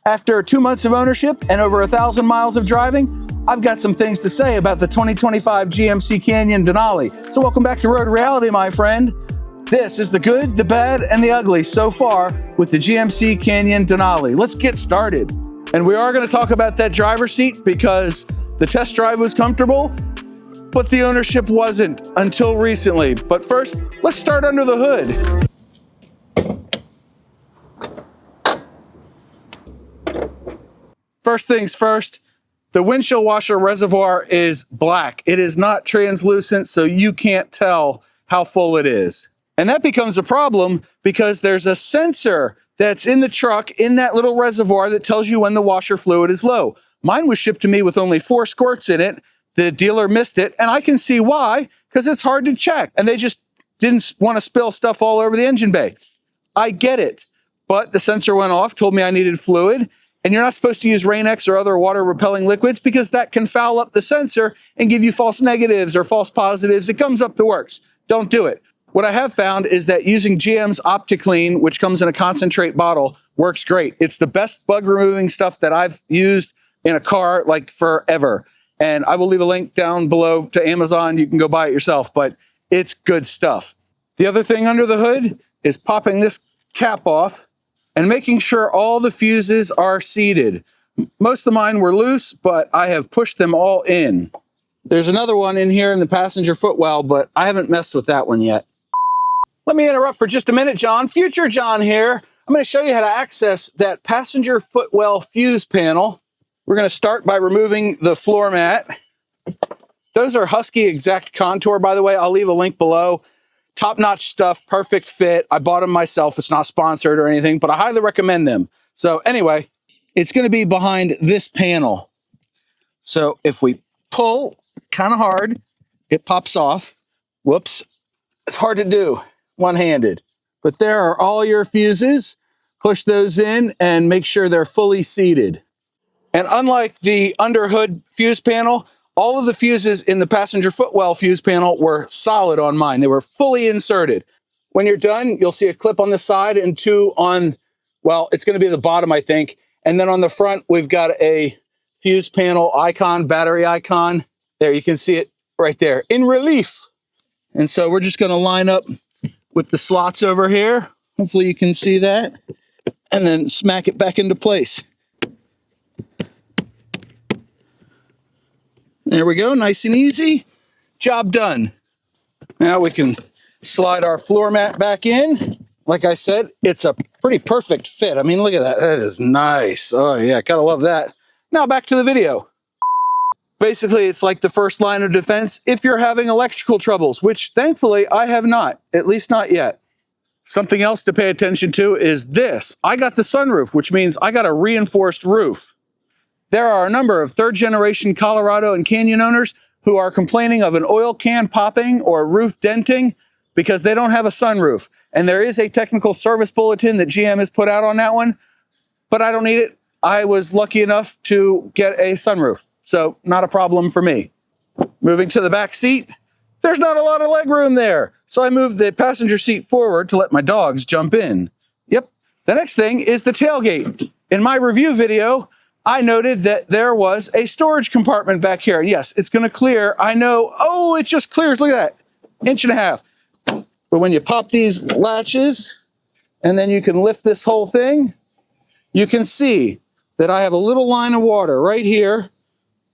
After 2 months of ownership and over 1,000 miles of driving, I've got some things to say about the 2025 GMC Canyon Denali. So welcome back to Road Reality, my friend. This is the good, the bad, and the ugly so far with the GMC Canyon Denali. Let's get started. And we are going to talk about that driver's seat because the test drive was comfortable, but the ownership wasn't until recently. But first, let's start under the hood. First things first, the windshield washer reservoir is black. It is not translucent, so you can't tell how full it is. And that becomes a problem because there's a sensor that's in the truck in that little reservoir that tells you when the washer fluid is low. Mine was shipped to me with only 4 squirts in it. The dealer missed it, and I can see why, because it's hard to check. And they just didn't want to spill stuff all over the engine bay. I get it, but the sensor went off, told me I needed fluid. And you're not supposed to use Rain-X or other water-repelling liquids because that can foul up the sensor and give you false negatives or false positives. It comes up the works. Don't do it. What I have found is that using GM's OptiClean, which comes in a concentrate bottle, works great. It's the best bug-removing stuff that I've used in a car like forever. And I will leave a link down below to Amazon. You can go buy it yourself, but it's good stuff. The other thing under the hood is popping this cap off and making sure all the fuses are seated. Most of mine were loose, but I have pushed them all in. There's another one in here in the passenger footwell, but I haven't messed with that one yet. Let me interrupt for just a minute, John. Future John here. I'm going to show you how to access that passenger footwell fuse panel. We're going to start by removing the floor mat. Those are Husky Exact Contour, by the way. I'll leave a link below. Top-notch stuff, perfect fit. I bought them myself. It's not sponsored or anything, but I highly recommend them. So anyway, it's going to be behind this panel. So if we pull kind of hard, it pops off. Whoops. It's hard to do one-handed. But there are all your fuses. Push those in and make sure they're fully seated. And unlike the underhood fuse panel, all of the fuses in the passenger footwell fuse panel were solid on mine. They were fully inserted. When you're done, you'll see a clip on the side and 2 on, well, it's going to be the bottom, I think. And then on the front, we've got a fuse panel icon, battery icon. There, you can see it right there in relief. And so we're just going to line up with the slots over here. Hopefully you can see that. And then smack it back into place. There we go, nice and easy. Job done. Now we can slide our floor mat back in. Like I said, it's a pretty perfect fit. I mean, look at that. That is nice. Oh yeah, gotta love that. Now back to the video. Basically, it's like the first line of defense if you're having electrical troubles, which thankfully I have not, at least not yet. Something else to pay attention to is this. I got the sunroof, which means I got a reinforced roof. There are a number of third-generation Colorado and Canyon owners who are complaining of an oil can popping or roof denting because they don't have a sunroof. And there is a technical service bulletin that GM has put out on that one, but I don't need it. I was lucky enough to get a sunroof, so not a problem for me. Moving to the back seat, there's not a lot of leg room there, so I moved the passenger seat forward to let my dogs jump in. Yep. The next thing is the tailgate. In my review video, I noted that there was a storage compartment back here. Yes, it's going to clear. I know. Oh, it just clears. Look at that. 1.5 inches. But when you pop these latches and then you can lift this whole thing, you can see that I have a little line of water right here,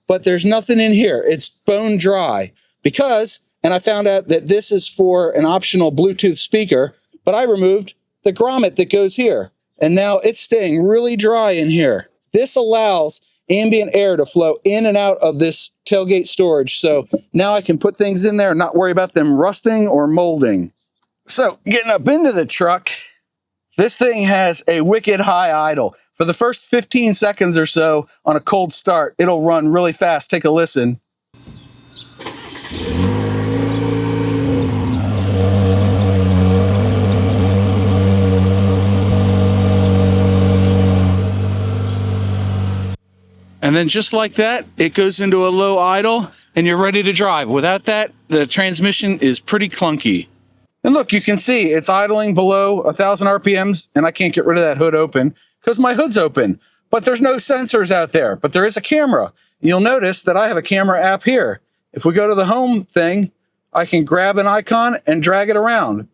but there's nothing in here. It's bone dry because, and I found out that this is for an optional Bluetooth speaker, but I removed the grommet that goes here. And now it's staying really dry in here. This allows ambient air to flow in and out of this tailgate storage. So now I can put things in there and not worry about them rusting or molding. So getting up into the truck, this thing has a wicked high idle. For the first 15 seconds or so on a cold start, it'll run really fast. Take a listen. And then just like that, it goes into a low idle and you're ready to drive. Without that, the transmission is pretty clunky. And look, you can see it's idling below 1,000 RPMs and I can't get rid of that hood open because my hood's open. but there's no sensors out there, but there is a camera. You'll notice that I have a camera app here. If we go to the home thing, I can grab an icon and drag it around,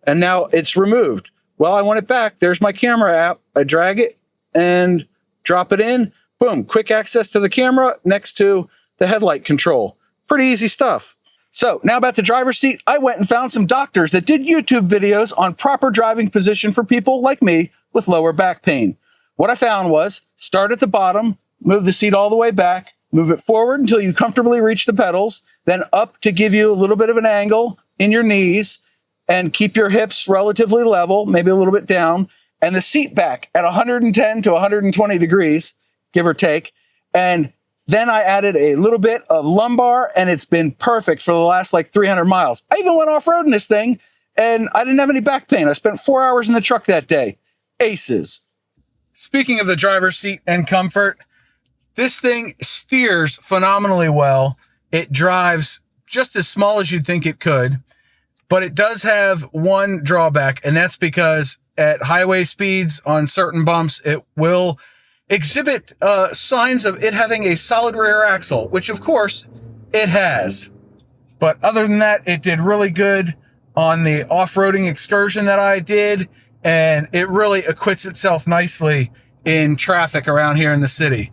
and now it's removed. Well, I want it back. There's my camera app. I drag it and drop it in. Boom, quick access to the camera next to the headlight control. Pretty easy stuff. So now about the driver's seat, I went and found some doctors that did YouTube videos on proper driving position for people like me with lower back pain. What I found was start at the bottom, move the seat all the way back, move it forward until you comfortably reach the pedals, then up to give you a little bit of an angle in your knees, and keep your hips relatively level, maybe a little bit down, and the seat back at 110 to 120 degrees, give or take. And then I added a little bit of lumbar, and it's been perfect for the last like 300 miles. I even went off-road in this thing, and I didn't have any back pain. I spent 4 hours in the truck that day. Aces. Speaking of the driver's seat and comfort, this thing steers phenomenally well. It drives just as small as you'd think it could. But it does have one drawback, and that's because at highway speeds on certain bumps, it will exhibit signs of it having a solid rear axle, which of course it has. But other than that, it did really good on the off-roading excursion that I did, and it really acquits itself nicely in traffic around here in the city.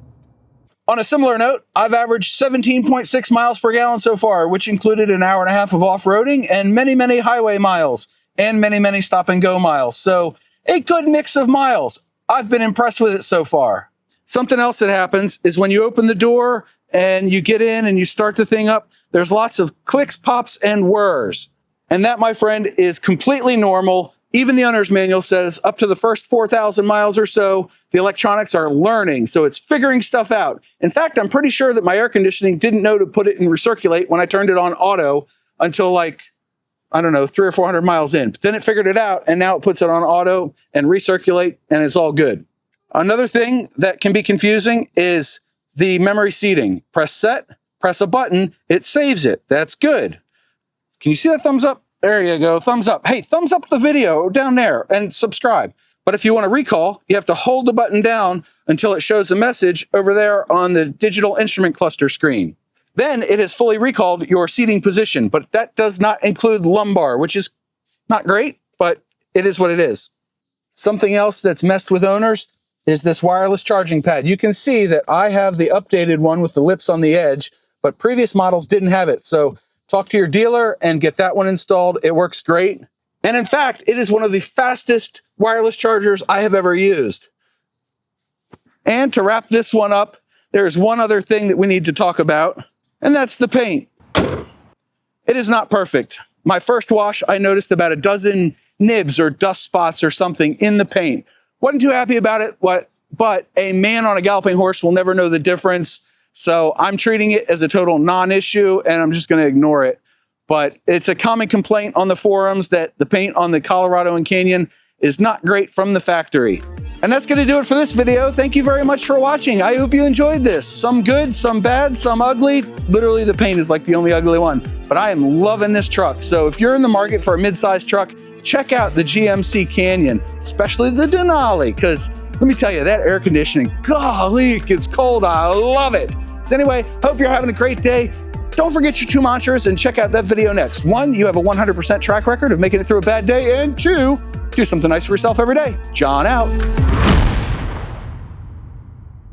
On a similar note, I've averaged 17.6 miles per gallon so far, which included an hour and a half of off-roading and many, many highway miles and many, many stop-and-go miles. So a good mix of miles. I've been impressed with it so far. Something else that happens is when you open the door and you get in and you start the thing up, there's lots of clicks, pops, and whirs. And that, my friend, is completely normal. Even the owner's manual says up to the first 4,000 miles or so, the electronics are learning, so it's figuring stuff out. In fact, I'm pretty sure that my air conditioning didn't know to put it in recirculate when I turned it on auto until like, I don't know, 300 or 400 miles in. But then it figured it out, and now it puts it on auto and recirculate, and it's all good. Another thing that can be confusing is the memory seating. Press set, press a button, it saves it. That's good. Can you see that thumbs up? There you go, thumbs up. Hey, thumbs up the video down there and subscribe. But if you want to recall, you have to hold the button down until it shows a message over there on the digital instrument cluster screen. Then it has fully recalled your seating position, but that does not include lumbar, which is not great, but it is what it is. Something else that's messed with owners is this wireless charging pad. You can see that I have the updated one with the lips on the edge, but previous models didn't have it. So talk to your dealer and get that one installed. It works great. And in fact, it is one of the fastest wireless chargers I have ever used. And to wrap this one up, there's one other thing that we need to talk about, and that's the paint. It is not perfect. My first wash, I noticed about a dozen nibs or dust spots or something in the paint. Wasn't too happy about it, but a man on a galloping horse will never know the difference. So I'm treating it as a total non-issue, and I'm just going to ignore it. But it's a common complaint on the forums that the paint on the Colorado and Canyon is not great from the factory. And that's going to do it for this video. Thank you very much for watching. I hope you enjoyed this. Some good, some bad, some ugly. Literally, the paint is like the only ugly one. But I am loving this truck. So if you're in the market for a mid-sized truck, check out the GMC Canyon, especially the Denali, because let me tell you, that air conditioning, golly, it gets cold. I love it. So anyway, hope you're having a great day. Don't forget your 2 mantras and check out that video next. 1, you have a 100% track record of making it through a bad day. And 2, do something nice for yourself every day. John out.